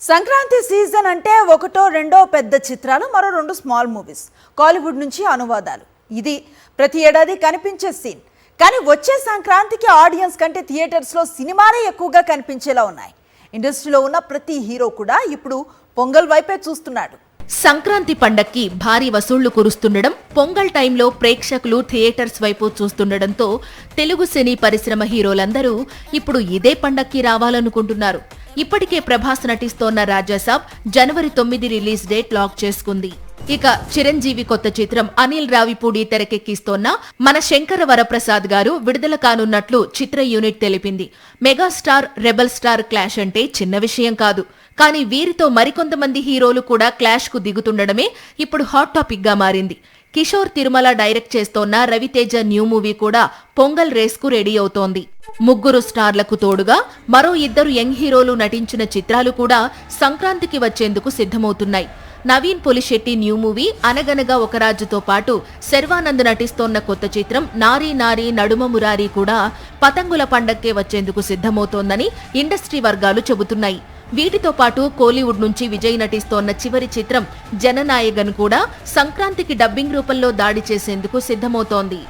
Sankranti season అంటే ఒకటో రెండో పెద్ద చిత్రాలు, మరో రెండు స్మాల్ మూవీస్, కాలీవుడ్ నుంచి అనువాదాలు. ఇది ప్రతి ఏడాది కనిపించే సీన్. కానీ వచ్చే సంక్రాంతికి ఆడియన్స్ కంటే థియేటర్స్లో సినిమాలే ఎక్కువగా కనిపించేలా ఉన్నాయి. ఇండస్ట్రీలో ఉన్న ప్రతి హీరో కూడా ఇప్పుడు పొంగల్ వైపే చూస్తున్నాడు. సంక్రాంతి పండక్కి భారీ వసూళ్లు కురుస్తుండడం, పొంగల్ టైంలో ప్రేక్షకులు థియేటర్స్ వైపు చూస్తుండడంతో తెలుగు సినీ పరిశ్రమ హీరోలందరూ ఇప్పుడు ఇదే పండక్కి రావాలనుకుంటున్నారు. ఇప్పటికే ప్రభాస్ నటిస్తోన్న రాజాసాబ్ జనవరి 9 రిలీజ్ డేట్ లాక్ చేసుకుంది. ఇక చిరంజీవి కొత్త చిత్రం అనిల్ రావిపూడి తెరకెక్కిస్తోన్న మన శంకర వరప్రసాద్ గారు విడుదల కానున్నట్లు చిత్ర యూనిట్ తెలిపింది. మెగాస్టార్ రెబల్ స్టార్ క్లాష్ అంటే చిన్న విషయం కాదు. కానీ వీరితో మరికొంతమంది హీరోలు కూడా క్లాష్ కు దిగుతుండడమే ఇప్పుడు హాట్ టాపిక్ గా మారింది. కిషోర్ తిరుమల డైరెక్ట్ చేస్తోన్న రవితేజ న్యూ మూవీ కూడా పొంగల్ రేస్ కు రెడీ అవుతోంది. ముగ్గురు స్టార్లకు తోడుగా మరో 2 యంగ్ హీరోలు నటించిన చిత్రాలు కూడా సంక్రాంతికి వచ్చేందుకు సిద్ధమవుతున్నాయి. నవీన్ పొలిశెట్టి న్యూ మూవీ అనగనగా ఒక రాజుతో పాటు శర్వానంద్ నటిస్తోన్న కొత్త చిత్రం నారీ నారీ నడుమ మురారి కూడా పతంగుల పండక్కే వచ్చేందుకు సిద్ధమవుతోందని ఇండస్ట్రీ వర్గాలు చెబుతున్నాయి. వీటితో పాటు కోలీవుడ్ నుంచి విజయ్ నటిస్తోన్న చివరి చిత్రం జననాయగన్ కూడా సంక్రాంతికి డబ్బింగ్ రూపంలో దాడి చేసేందుకు సిద్ధమవుతోంది.